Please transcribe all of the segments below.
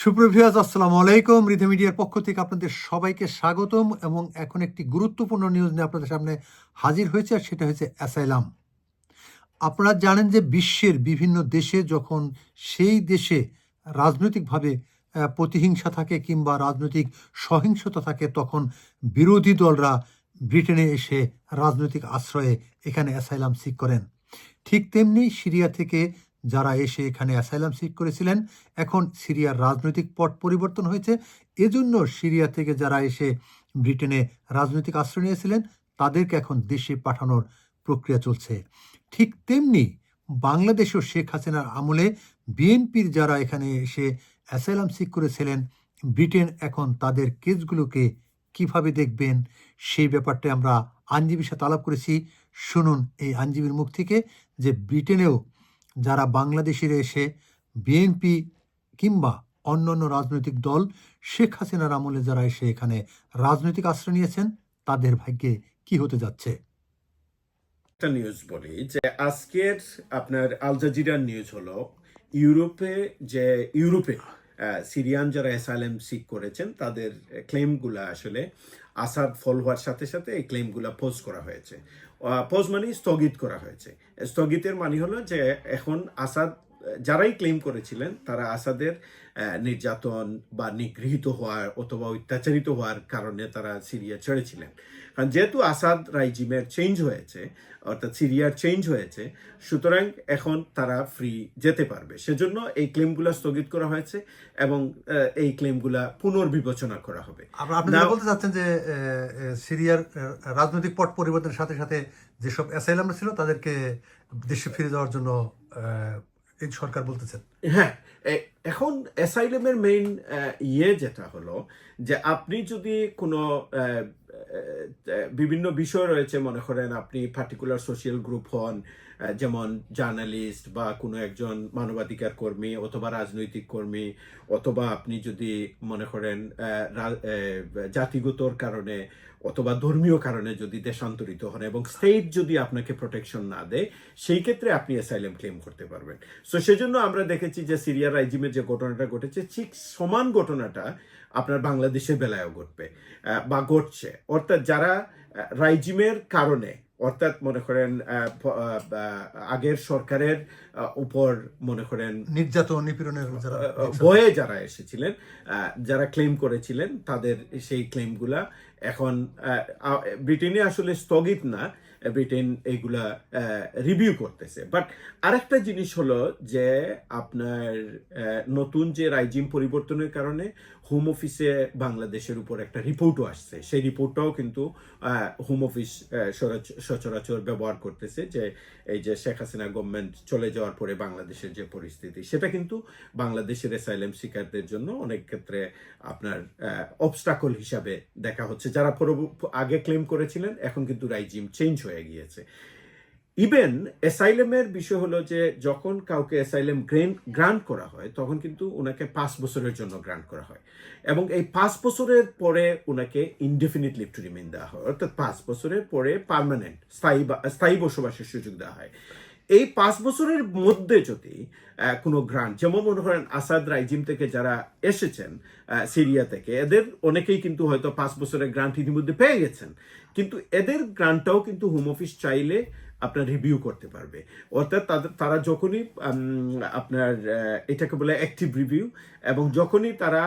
সুপ্রভিয়াজ আসসালামু আলাইকুম। রিধা মিডিয়ার পক্ষ থেকে আপনাদের সবাইকে স্বাগতম এবং এখন একটি গুরুত্বপূর্ণ নিউজ নিয়ে আপনাদের সামনে হাজির হয়েছে, আর সেটা হচ্ছে অ্যাসাইলাম। আপনারা জানেন যে বিশ্বের বিভিন্ন দেশে যখন সেই দেশে রাজনৈতিকভাবে প্রতিহিংসা থাকে কিংবা রাজনৈতিক সহিংসতা থাকে, তখন বিরোধী দলরা ব্রিটেনে এসে রাজনৈতিক আশ্রয়ে এখানে অ্যাসাইলাম সিক করেন। ঠিক তেমনি সিরিয়া থেকে যারা এসে এখানে অ্যাসাইলাম সিক করেছিলেন, এখন সিরিয়ার রাজনৈতিক পট পরিবর্তন হয়েছে। এজন্য সিরিয়া থেকে যারা এসে ব্রিটেনে রাজনৈতিক আশ্রয় নিয়েছিলেন তাদেরকে এখন দেশে পাঠানোর প্রক্রিয়া চলছে। ঠিক তেমনি বাংলাদেশও শেখ হাসিনার আমলে বিএনপির যারা এখানে এসে অ্যাসাইলাম সিক করেছিলেন, ব্রিটেন এখন তাদের কেসগুলোকে কিভাবে দেখবেন সেই ব্যাপারটা আমরা আইনজীবীর সাথে আলাপ করেছি। শুনুন এই আইনজীবীর মুখ থেকে যে ব্রিটেনেও যারা বাংলাদেশিরা এসে বিএনপি কিংবা অন্যান্য রাজনৈতিক দল শেখ হাসিনার আমলে যারা এসে এখানে রাজনৈতিক আশ্রয় নিয়েছেন তাদের ভাগ্যে কি হতে যাচ্ছে। একটা নিউজ বলি যে আজকের আপনার আল জাজিরার নিউজ হলো ইউরোপে সিরিয়ান যারা অ্যাসাইলাম সিক করেছেন তাদের ক্লেমগুলা আসলে আসাদ ফল হওয়ার সাথে সাথে এই ক্লেমগুলা পোজ করা হয়েছে। পোজ মানে স্থগিত করা হয়েছে। স্থগিতের মানে হলো যে এখন আসাদ যারাই ক্লেম করেছিলেন তারা আসাদের নির্যাতন বা নিগৃহীত হওয়ার অথবা অত্যাচারিত হওয়ার কারণে তারা সিরিয়া ছেড়েছিলেন। কারণ যেহেতু আসাদ রাইজিমের চেঞ্জ হয়েছে, অর্থাৎ সিরিয়ার চেঞ্জ হয়েছে, সুতরাং এখন তারা ফ্রি যেতে পারবে। সেজন্য এই ক্লেমগুলো স্থগিত করা হয়েছে এবং এই ক্লেমগুলা পুনর্বিবেচনা করা হবে। আপনি বলতে চাচ্ছেন যে সিরিয়ার রাজনৈতিক পট পরিবর্তনের সাথে সাথে যেসব অ্যাসাইলামরা ছিল তাদেরকে দেশে ফিরে যাওয়ার জন্য এই সরকার বলতেছেন। হ্যাঁ, এখন অ্যাসাইলামের মেইন যেটা হলো যে আপনি যদি কোনো বিভিন্ন বিষয় রয়েছে, মনে করেন আপনি পার্টিকুলার সোশ্যাল গ্রুপ হন, যেমন জার্নালিস্ট বা কোনো একজন মানবাধিকার কর্মী অথবা রাজনৈতিক কর্মী, অথবা আপনি যদি মনে করেন জাতিগতর কারণে অথবা ধর্মীয় কারণে যদি দেশান্তরিত হন এবং স্টেট যদি আপনাকে প্রোটেকশন না দেয়, সেই ক্ষেত্রে আপনি অ্যাসাইলাম ক্লেম করতে পারবেন। সো সেজন্য আমরা দেখেছি যে সিরিয়া রাইজিমের যে ঘটনাটা ঘটেছে ঠিক সমান ঘটনাটা আপনার বাংলাদেশের বেলায়ও ঘটবে বা ঘটছে। অর্থাৎ যারা রাইজিমের কারণে, অর্থাৎ মনে করেন আগের সরকারের উপর মনে করেন নির্যাতন নিপীড়নের ভয়ে যারা এসেছিলেন, যারা ক্লেম করেছিলেন, তাদের সেই ক্লেমগুলা এখন ব্রিটেনে আসলে স্থগিত না, ব্রিটেন এইগুলা রিভিউ করতেছে। বাট আরেকটা জিনিস হলো যে আপনার নতুন যে রাইজিম পরিবর্তনের কারণে হোম অফিসে বাংলাদেশের উপর একটা রিপোর্টও আসছে। সেই রিপোর্টটাও কিন্তু হোম অফিস সচরাচর ব্যবহার করতেছে যে এই যে শেখ হাসিনা গভর্নমেন্ট চলে যাওয়ার পরে বাংলাদেশের যে পরিস্থিতি, সেটা কিন্তু বাংলাদেশের অ্যাসাইলাম সিকারদের জন্য অনেক ক্ষেত্রে আপনার অবস্টাকল হিসাবে দেখা হচ্ছে। যারা আগে ক্লেম করেছিলেন এখন কিন্তু রাইজিম চেঞ্জ হয়ে গিয়েছে। ইভেন অ্যাসাইলামের বিষয় হলো যে যখন কাউকে অ্যাসাইলাম গ্রান্ট করা হয় তখন কিন্তু ওনাকে 5 বছরের জন্য গ্রান্ট করা হয় এবং এই 5 বছরের পরে ওনাকে ইনডেফিনিট লিভ টু রিমেইন দেওয়া হয়, অর্থাৎ 5 বছরের পরে পার্মানেন্ট স্থায়ী বসবাসের সুযোগ দেওয়া হয়। এই 5 বছরের মধ্যে যদি কোনো গ্রান্ট, যেমন মনে করেন আসাদ রাইজিম থেকে যারা এসেছেন সিরিয়া থেকে, এদের অনেকেই কিন্তু হয়তো 5 বছরের গ্রান্ট ইতিমধ্যে পেয়ে গেছেন, কিন্তু এদের গ্রান্টটাও কিন্তু হোম অফিস চাইলে আপনার রিভিউ করতে পারবে। অর্থাৎ তারা যখনই আপনার এটাকে বলে অ্যাক্টিভ রিভিউ, এবং যখনই তারা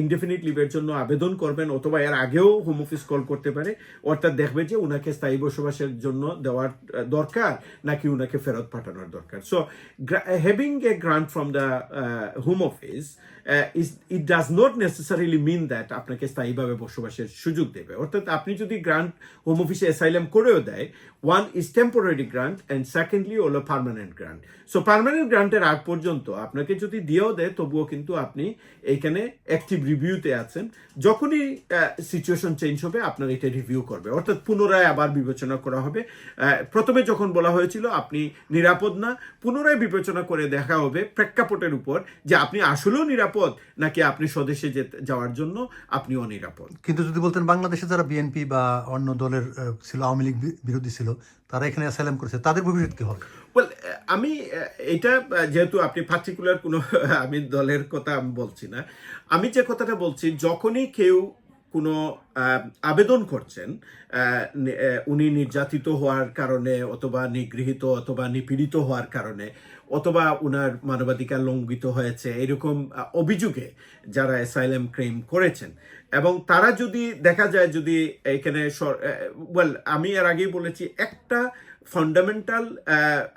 ইনডেফিনিট লিভের জন্য আবেদন করবেন অথবা এর আগেও হোম অফিস কল করতে পারে, অর্থাৎ দেখবে যে ওনাকে স্থায়ী বসবাসের জন্য দেওয়ার দরকার নাকি ওনাকে ফেরত পাঠানোর দরকার। So having a grant from the home office it does not necessarily mean that আপনাকে স্থায়ীভাবে বসবাসের সুযোগ দেবে। অর্থাৎ আপনি যদি গ্রান্ট হোম অফিসে অ্যাসাইলাম করেও দেয়, one is temporary grant and secondly হলো পার্মানেন্ট গ্রান্ট। সো পার্মানেন্ট গ্রান্টের আগ পর্যন্ত আপনাকে যদি দিয়েও দেয় তবুও কিন্তু আপনি এইখানে অ্যাক্টিভ রিভিউতে আছেন। যখনই সিচুয়েশন চেঞ্জ হবে আপনার এটা রিভিউ করবে, অর্থাৎ পুনরায় আবার বিবেচনা করা হবে। প্রথমে যখন বলা হয়েছিল আপনি নিরাপদ না, পুনরায় বিবেচনা করে দেখা হবে প্রেক্ষাপটের উপর যে আপনি আসলেও নিরাপদ নাকি আপনি স্বদেশে যাওয়ার জন্য আপনি অনিরাপদ। কিন্তু যদি বলতেন বাংলাদেশে যারা বিএনপি বা অন্য দলের ছিল, আওয়ামী লীগ বিরোধী ছিল, তারা এখানে অ্যাসাইলাম করেছে, তাদের ভবিষ্যৎ কি হবে? ওয়েল, আমি এটা যেহেতু আপনি পার্টিকুলার কোনো আমি দলের কথা আমি বলছি না, আমি যে কথাটা বলছি, যখনই কেউ কোনো আবেদন করছেন, উনি নির্যাতিত হওয়ার কারণে অথবা নিগৃহীত অথবা নিপীড়িত হওয়ার কারণে অথবা উনার মানবাধিকার লঙ্ঘিত হয়েছে এরকম অভিযোগে যারা অ্যাসাইলাম ক্লেম করেছেন, এবং তারা যদি দেখা যায় যদি এখানে ওয়েল, আমি এর আগেই বলেছি একটা ফান্ডামেন্টাল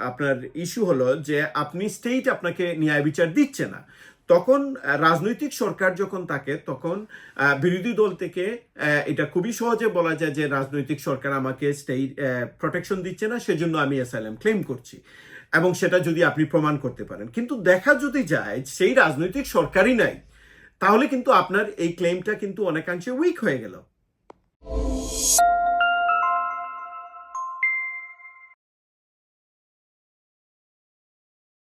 আপনার ইস্যু হলো যে আপনি স্টেট আপনাকে ন্যায় বিচার দিচ্ছে না, তখন রাজনৈতিক সরকার যখন থাকে তখন বিরোধী দল থেকে এটা খুবই সহজে বলা যায় যে রাজনৈতিক সরকার আমাকে স্টেট প্রোটেকশন দিচ্ছে না, সেজন্য আমি অ্যাসাইলাম ক্লেম করছি, এবং সেটা যদি আপনি প্রমাণ করতে পারেন। কিন্তু দেখা যদি যায় সেই রাজনৈতিক সরকারই নাই, তাহলে কিন্তু আপনার এই ক্লেমটা কিন্তু অনেকাংশে উইক হয়ে গেল।